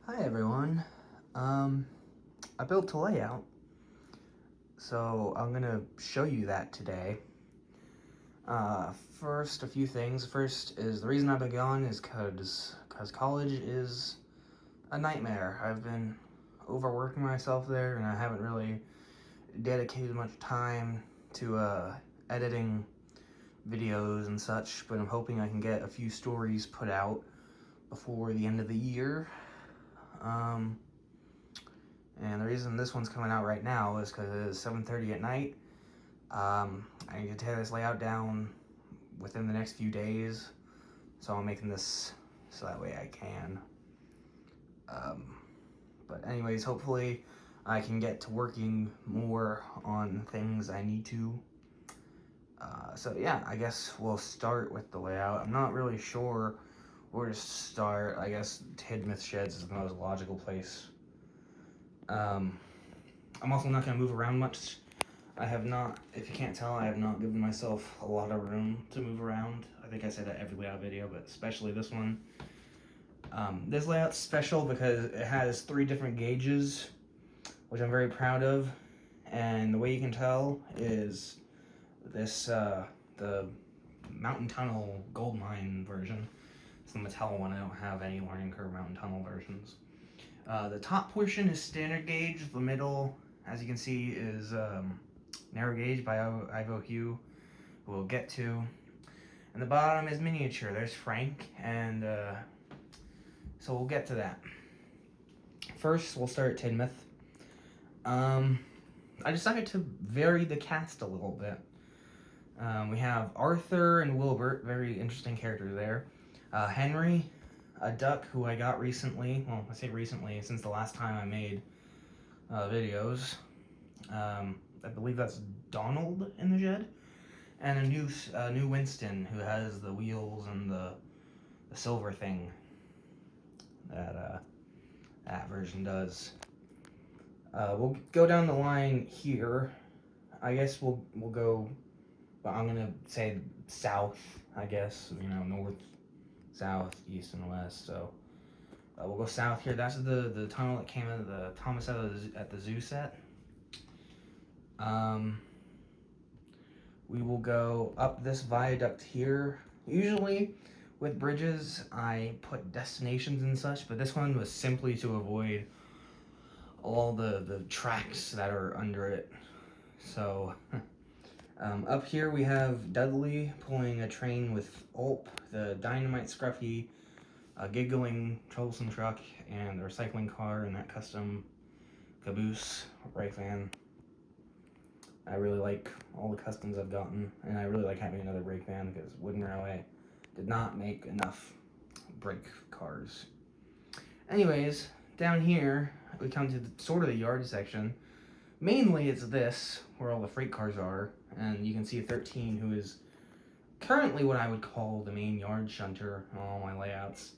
Hi everyone. I built a layout, so I'm gonna show you that today. First, a few things. First is the reason I've been gone is cause college is a nightmare. I've been overworking myself there, and I haven't really dedicated much time to editing videos and such. But I'm hoping I can get a few stories put out before the end of the year. Um, And the reason this one's coming out right now is because it is 7:30 at night. I need to tear this layout down within the next few days, so I'm making this so that way I can. Um, but anyways, hopefully I can get to working more on things I need to. So yeah, I guess we'll start with the layout. I'm not really sure where to start. I guess Tidmouth Sheds is the most logical place. I'm also not going to move around much. I have not, if you can't tell, I have not given myself a lot of room to move around. I think I say that every layout video, but especially this one. This layout's special because it has 3 different gauges, which I'm very proud of. And the way you can tell is this, the Mountain Tunnel Gold Mine version. It's the Mattel one. I don't have any Learning Curve Mountain Tunnel versions. The top portion is standard gauge. The middle, as you can see, is narrow gauge by Ivo Hugh, who we'll get to. And the bottom is miniature. There's Frank, and so we'll get to that. First, we'll start at Tidmouth. I decided to vary the cast a little bit. We have Arthur and Wilbert, very interesting characters there. Henry, a duck who I got recently. Well, I say recently, since the last time I made videos. I believe that's Donald in the shed, and a new Winston who has the wheels and the silver thing that that version does. We'll go down the line here. I guess we'll go. Well, I'm gonna say south. I guess north, south, east, and west. So we'll go south here. That's the tunnel that came out of the Thomas at the zoo set. We will go up this viaduct here. Usually with bridges I put destinations and such, but this one was simply to avoid all the tracks that are under it. So up here we have Dudley pulling a train with Ulp, the Dynamite Scruffy, a giggling troublesome truck, and the recycling car, and that custom caboose brake van. I really like all the customs I've gotten, and I really like having another brake van because Wooden Railway did not make enough brake cars. Anyways, down here we come to sort of the yard section. Mainly it's this, where all the freight cars are, and you can see 13, who is currently what I would call the main yard shunter on all my layouts.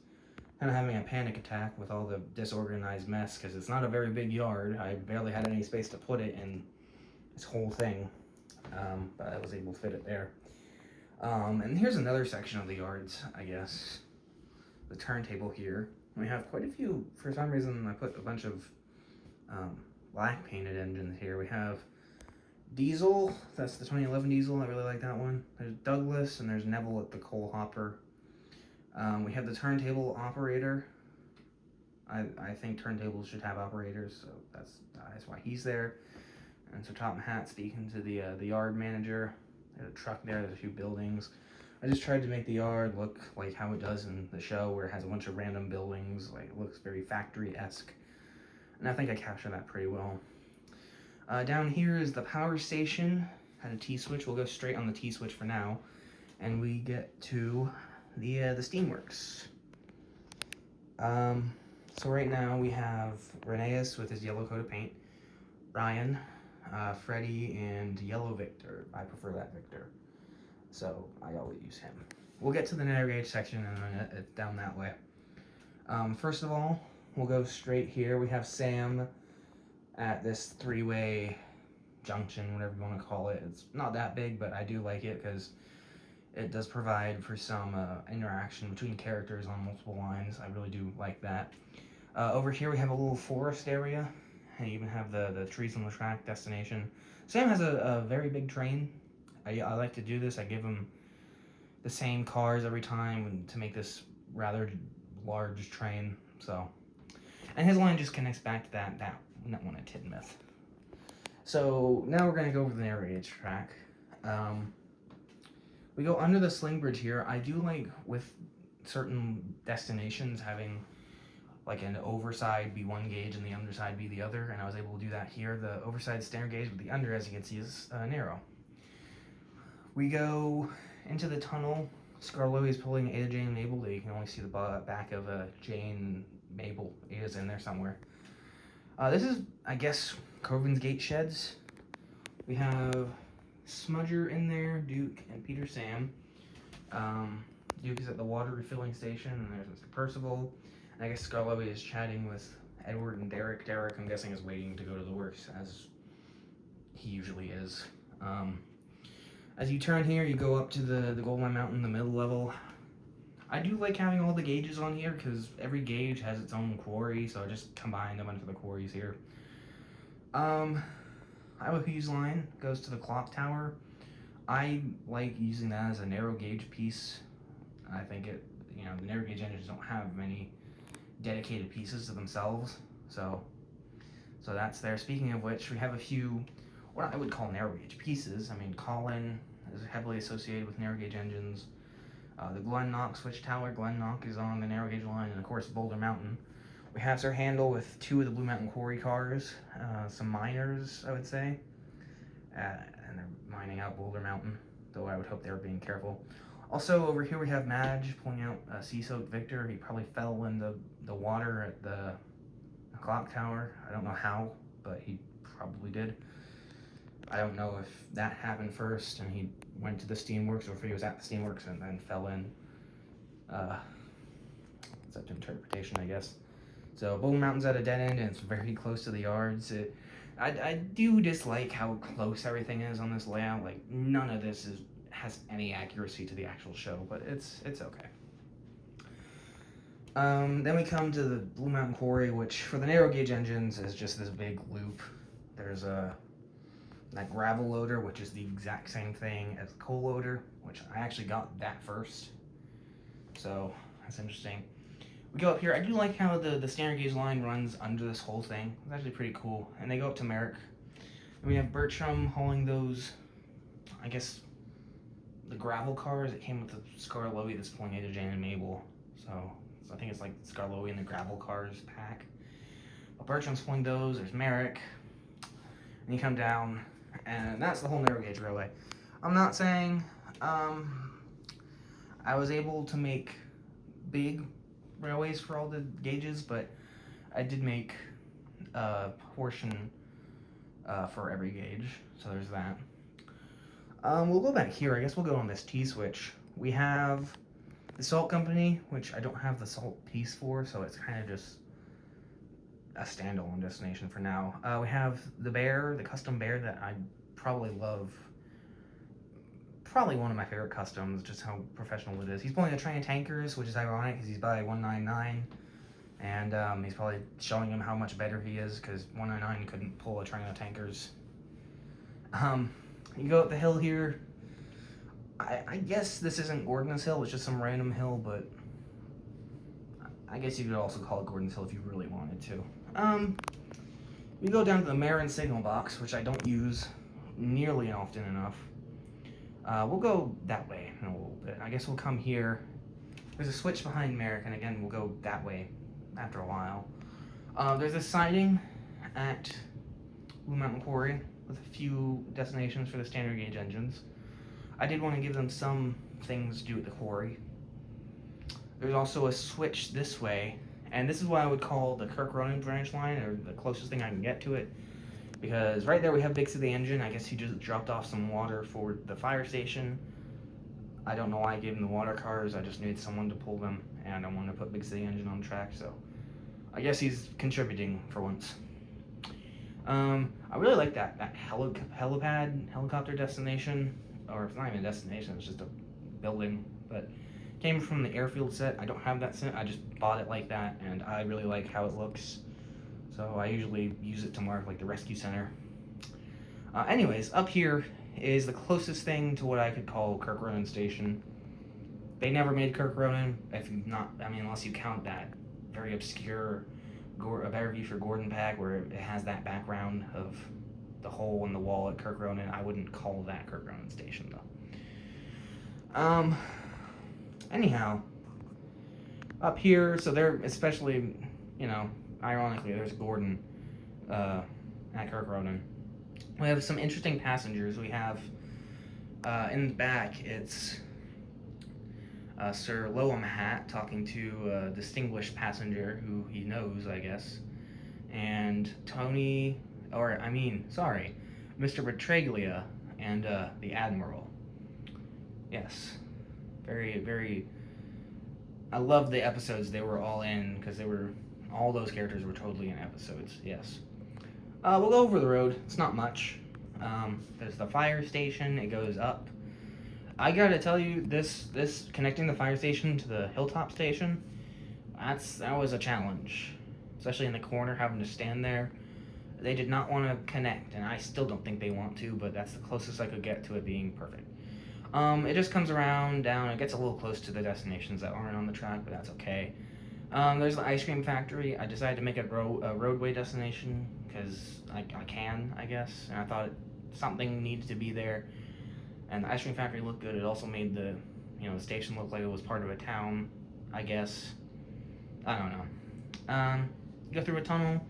Kind of having a panic attack with all the disorganized mess because it's not a very big yard. I barely had any space to put it in this whole thing, but I was able to fit it there. And here's another section of the yards, I guess. The turntable here. We have quite a few. For some reason, I put a bunch of black painted engines here. We have Diesel. That's the 2011 Diesel. I really like that one. There's Douglas, and there's Neville at the coal hopper. We have the turntable operator. I think turntables should have operators, so that's why he's there. And so top hat speaking to the yard manager. There's a truck there, there's a few buildings. I just tried to make the yard look like how it does in the show, where it has a bunch of random buildings, like it looks very factory-esque. And I think I captured that pretty well. Down here is the power station. Had a T-switch. We'll go straight on the T-switch for now. And we get to the Steamworks. So right now we have Rheneas with his yellow coat of paint, Ryan, Freddy, and Yellow Victor. I prefer that Victor, so I always use him. We'll get to the narrow gauge section in a minute, down that way. First of all, we'll go straight here. We have Sam at this 3-way junction, whatever you want to call it. It's not that big, but I do like it because it does provide for some interaction between characters on multiple lines. I really do like that. Over here we have a little forest area, and you even have the trees on the track destination. Sam has a very big train. I like to do this. I give him the same cars every time to make this rather large train. So, and his line just connects back to that one at Tidmouth. So now we're gonna go over the narrow gauge track. We go under the sling bridge here. I do like with certain destinations having like an overside be one gauge and the underside be the other, and I was able to do that here. The overside standard gauge, but the under, as you can see, is narrow. We go into the tunnel. Scarlowy is pulling Ada, Jane, and Mabel. You can only see the back of Jane, Mabel. Ada's in there somewhere. This is, I guess, Corbin's Gate sheds. We have Smudger in there, Duke, and Peter Sam. Duke is at the water refilling station, and there's Mr. Percival. And I guess Scarlowy is chatting with Edward and Derek. Derek, I'm guessing, is waiting to go to the works, as he usually is. As you turn here, you go up to the Gold Mine Mountain, the middle level. I do like having all the gauges on here, because every gauge has its own quarry, so I just combined a bunch of the quarries here. Iowa Hughes line goes to the clock tower. I like using that as a narrow gauge piece. I think the narrow gauge engines don't have many dedicated pieces to themselves, so that's there. Speaking of which, we have a few what I would call narrow gauge pieces. I mean, Colin is heavily associated with narrow gauge engines. The Glen Knock switch tower. Glen Knock is on the narrow gauge line, and of course Boulder Mountain. We have Sir Handle with 2 of the Blue Mountain Quarry cars, some miners, I would say, and they're mining out Boulder Mountain, though I would hope they were being careful. Also, over here we have Madge pulling out Sea-Soaked Victor. He probably fell in the water at the clock tower. I don't know how, but he probably did. I don't know if that happened first and he went to the steamworks, or if he was at the steamworks and then fell in. It's up to interpretation, I guess. So Boulder Mountain's at a dead end, and it's very close to the yards. I do dislike how close everything is on this layout. Like, none of this has any accuracy to the actual show, but it's okay. Then we come to the Blue Mountain Quarry, which for the narrow gauge engines is just this big loop. There's that gravel loader, which is the exact same thing as the coal loader, which I actually got that first. So that's interesting. We go up here. I do like how the standard gauge line runs under this whole thing. It's actually pretty cool. And they go up to Merrick. And we have Bertram hauling those, I guess, the gravel cars. It came with the Scarlowy that's pulling Ada, Jane, and Mabel. So I think it's like Scarlowy and the gravel cars pack. But Bertram's pulling those. There's Merrick. And you come down, and that's the whole narrow gauge railway. I'm not saying I was able to make big railways for all the gauges, but I did make a portion for every gauge, so there's that. We'll go back here. I guess we'll go on this T-switch. We have the salt company, which I don't have the salt piece for, so it's kind of just a standalone destination for now. We have the bear, the custom bear that I probably love. Probably one of my favorite customs, just how professional it is. He's pulling a train of tankers, which is ironic because he's by 199, and he's probably showing him how much better he is, because 199 couldn't pull a train of tankers. You go up the hill here. I guess this isn't Gordon's Hill, it's just some random hill, but I guess you could also call it Gordon's Hill if you really wanted to. We go down to the Marin signal box, which I don't use nearly often enough. We'll go that way in a little bit. I guess we'll come here. There's a switch behind Merrick, and again, we'll go that way after a while. There's a siding at Blue Mountain Quarry with a few destinations for the standard gauge engines. I did want to give them some things to do at the quarry. There's also a switch this way, and this is what I would call the Kirk Ronan branch line, or the closest thing I can get to it. Because right there we have Big City Engine. I guess he just dropped off some water for the fire station. I don't know why I gave him the water cars. I just needed someone to pull them, and I wanted to put Big City Engine on track, so I guess he's contributing for once. I really like that helipad, helicopter destination, or it's not even a destination, it's just a building, but you Came from the airfield set. I don't have that set. I just bought it like that, and I really like how it looks. So I usually use it to mark like the rescue center. Anyways, up here is the closest thing to what I could call Kirk Ronan Station. They never made Kirk Ronan, if not, I mean, unless you count that very obscure a Better View for Gordon pack where it has that background of the hole in the wall at Kirk Ronan. I wouldn't call that Kirk Ronan Station though. Anyhow, up here, so they're especially, you know, ironically, there's Gordon at Kirk Ronan. We have some interesting passengers. We have in the back, it's Sir Lowham Hat talking to a distinguished passenger who he knows, I guess, and Mr. Petraglia and the Admiral. Yes, very, very. I love the episodes they were all in because all those characters were totally in episodes. Yes. We'll go over the road. It's not much. There's the fire station. It goes up. I gotta tell you, this connecting the fire station to the hilltop station, that was a challenge, especially in the corner, having to stand there. They did not want to connect, and I still don't think they want to, but that's the closest I could get to it being perfect. It just comes around down. It gets a little close to the destinations that aren't on the track, but that's okay. There's the ice cream factory. I decided to make it a roadway destination because I can, I guess, and I thought something needed to be there. And the ice cream factory looked good. It also made the station look like it was part of a town, I guess. I don't know. You go through a tunnel.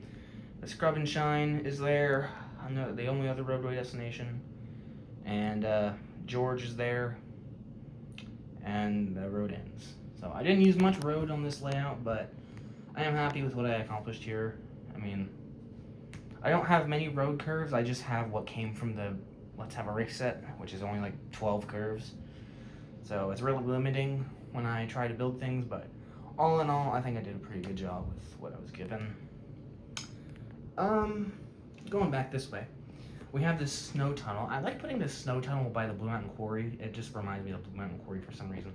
The Scrub and Shine is there. The only other roadway destination. And George is there. And the road ends. So I didn't use much road on this layout, but I am happy with what I accomplished here. I mean, I don't have many road curves. I just have what came from the Let's Have a Race set, which is only like 12 curves. So it's really limiting when I try to build things, but all in all, I think I did a pretty good job with what I was given. Going back this way, we have this snow tunnel. I like putting this snow tunnel by the Blue Mountain Quarry. It just reminds me of Blue Mountain Quarry for some reason.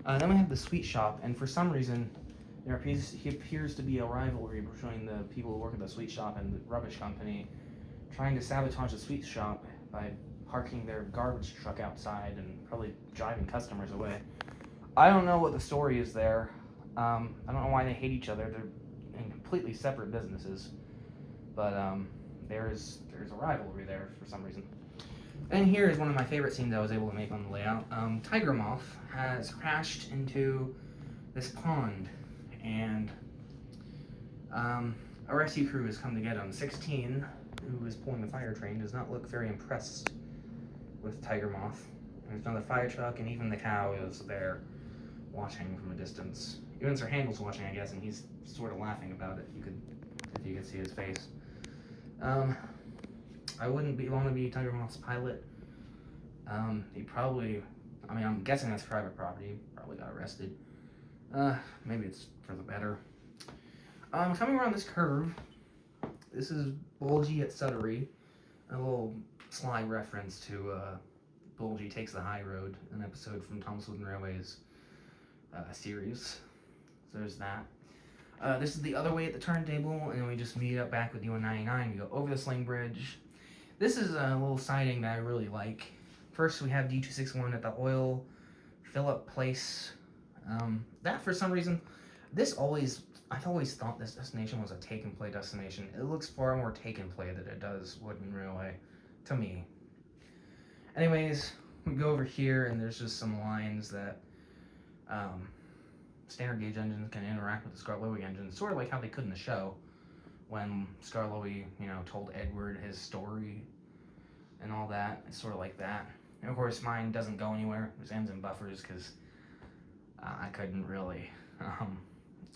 Then we have the sweet shop, and for some reason, there appears to be a rivalry between the people who work at the sweet shop and the rubbish company, trying to sabotage the sweet shop by parking their garbage truck outside and probably driving customers away. I don't know what the story is there. I don't know why they hate each other. They're in completely separate businesses, but there's a rivalry there for some reason. And here is one of my favorite scenes I was able to make on the layout. Tiger Moth has crashed into this pond, and a rescue crew has come to get him. 16, who is pulling the fire train, does not look very impressed with Tiger Moth. There's another fire truck, and even the cow is there watching from a distance. Even Sir Handel's watching, I guess, and he's sort of laughing about it. If you could see his face. I wouldn't want to be Tiger Moth's pilot. He probably, I'm guessing that's private property. He probably got arrested. Maybe it's for the better. Coming around this curve, this is Bulgy at Suttery. A little sly reference to Bulgy Takes the High Road, an episode from Thomas Wooden Railway's series. So there's that. This is the other way at the turntable, and then we just meet up back with U199. We go over the Sling Bridge. This is a little siding that I really like. First, we have D261 at the oil fill-up place. That, for some reason, I've always thought this destination was a take-and-play destination. It looks far more take-and-play than it does Wooden Railway, to me. Anyways, we go over here, and there's just some lines that standard gauge engines can interact with the Skarloey engine, sort of like how they could in the show, when Skarloey, told Edward his story and all that. It's sort of like that. And of course, mine doesn't go anywhere. It just ends in buffers because I couldn't really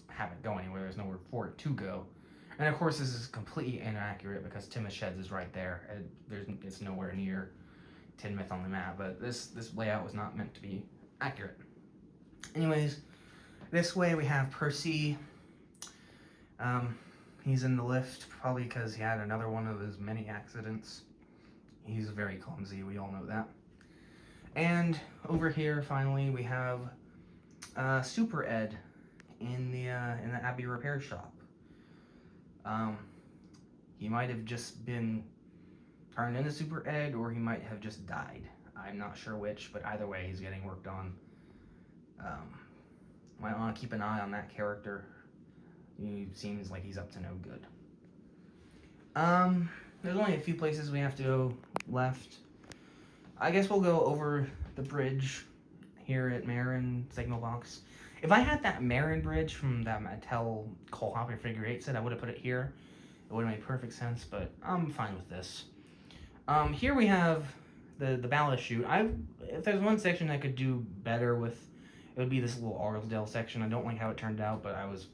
have it go anywhere. There's nowhere for it to go. And of course, this is completely inaccurate because Timoth Sheds is right there. It's nowhere near Tinmouth on the map, but this layout was not meant to be accurate. Anyways, this way we have Percy. He's in the lift, probably because he had another one of his many accidents. He's very clumsy, we all know that. And over here, finally, we have Super Ed in the Abbey repair shop. Um, he might have just been turned into Super Ed, or he might have just died. I'm not sure which, but either way, he's getting worked on. Might want to keep an eye on that character. He seems like he's up to no good. There's only a few places we have to go left. I guess we'll go over the bridge here at Marin Signal Box. If I had that Marin bridge from that Mattel Cole Hopper figure 8 set, I would have put it here. It would have made perfect sense, but I'm fine with this. Here we have the ballast chute. If there's one section I could do better with, it would be this little Arlesdale section. I don't like how it turned out, but I was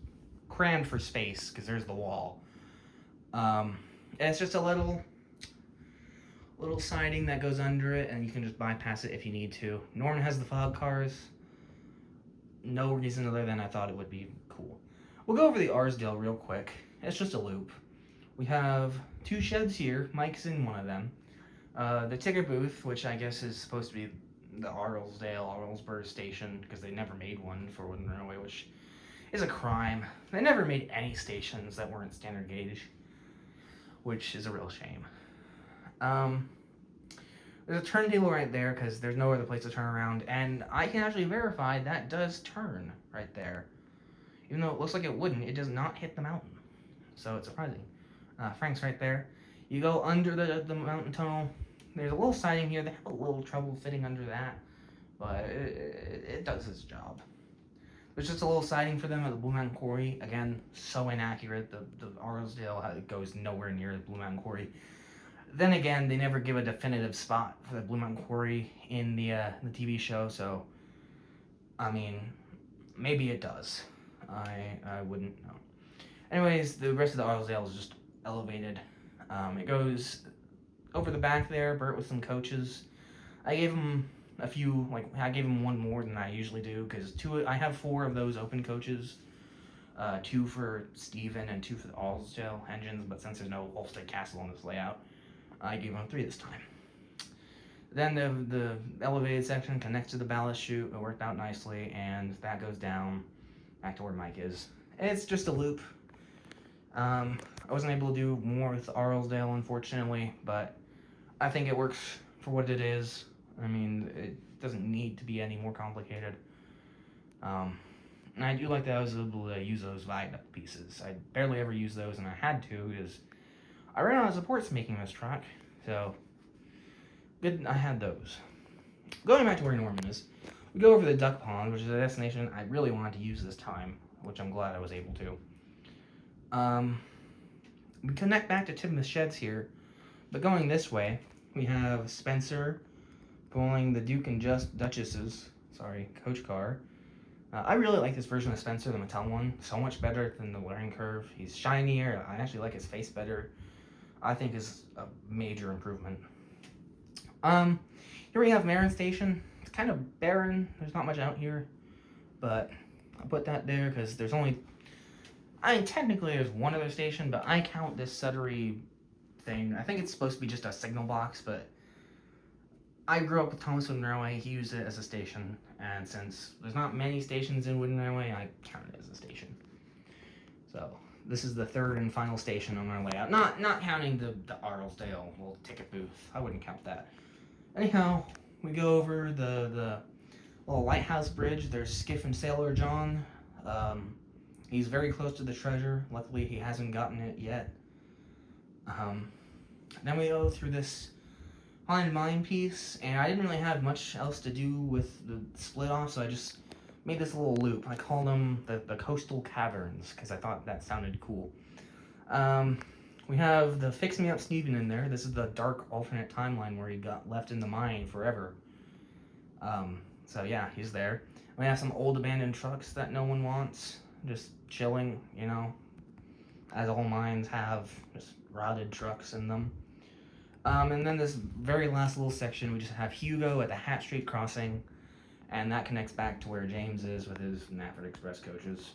crammed for space because there's the wall. And it's just a little siding that goes under it, and you can just bypass it if you need to. Norman has the fog cars. No reason other than I thought it would be cool. We'll go over the Arlesdale real quick. It's just a loop. We have 2 sheds here. Mike's in one of them. The ticket booth, which I guess is supposed to be the Arlesburg station, because they never made one for Wooden Railway, which is a crime. They never made any stations that weren't standard gauge, which is a real shame. There's a turntable right there because there's no other place to turn around, and I can actually verify that does turn right there. Even though it looks like it wouldn't, it does not hit the mountain. So it's surprising. Frank's right there. You go under the mountain tunnel. There's a little siding here. They have a little trouble fitting under that, but it does its job. There's just a little siding for them at the Blue Mountain Quarry. Again, so inaccurate. The Arlesdale goes nowhere near the Blue Mountain Quarry. Then again, they never give a definitive spot for the Blue Mountain Quarry in the TV show, so I mean, maybe it does. I wouldn't know. Anyways, the rest of the Arlesdale is just elevated. It goes over the back there, Bert with some coaches. I gave him a few, I gave him one more than I usually do, because I have 4 of those open coaches. 2 for Steven and 2 for the Arlesdale engines, but since there's no Holstead Castle on this layout, I gave him 3 this time. Then the elevated section connects to the ballast chute. It worked out nicely, and that goes down back to where Mike is. It's just a loop. I wasn't able to do more with Arlesdale, unfortunately, but I think it works for what it is. I mean, it doesn't need to be any more complicated. And I do like that I was able to use those viaduct pieces. I barely ever use those, and I had to because I ran out of supports making this track, so good I had those. Going back to where Norman is, we go over the duck pond, which is a destination I really wanted to use this time, which I'm glad I was able to. We connect back to Tidmouth Sheds here, but going this way, we have Spencer pulling the Duke and Duchess's coach car. I really like this version of Spencer, the Mattel one, so much better than the learning curve. He's shinier. I actually like his face better. I think is a major improvement. Here we have Marin Station. It's kind of barren. There's not much out here, but I put that there because there's only, technically there's one other station, but I count this Sudbury thing. I think it's supposed to be just a signal box, but I grew up with Thomas Wooden Railway. He used it as a station, and since there's not many stations in Wooden Railway, I count it as a station. So this is the 3rd and final station on our layout. Not counting the Arlesdale little ticket booth. I wouldn't count that. Anyhow, we go over the little lighthouse bridge. There's Skiff and Sailor John. He's very close to the treasure. Luckily, he hasn't gotten it yet. Then we go through this Haunted Mine piece, and I didn't really have much else to do with the split off, so I just made this little loop. I called them the Coastal Caverns, because I thought that sounded cool. We have the Fix Me Up Steven in there. This is the dark alternate timeline where he got left in the mine forever. So yeah, he's there. We have some old abandoned trucks that no one wants, just chilling, as all mines have, just rotted trucks in them. And then this very last little section, we just have Hugo at the Hat Street crossing, and that connects back to where James is with his Nafford Express coaches.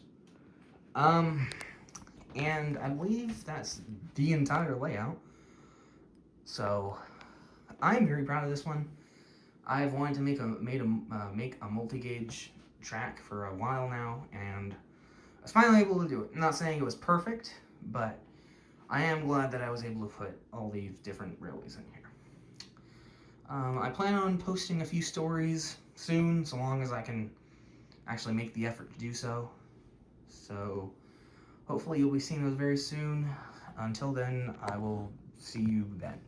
And I believe that's the entire layout. So I'm very proud of this one. I've wanted to make a multi-gauge track for a while now, and I was finally able to do it. I'm not saying it was perfect, but I am glad that I was able to put all these different railways in here. I plan on posting a few stories soon, so long as I can actually make the effort to do so. So hopefully you'll be seeing those very soon. Until then, I will see you then.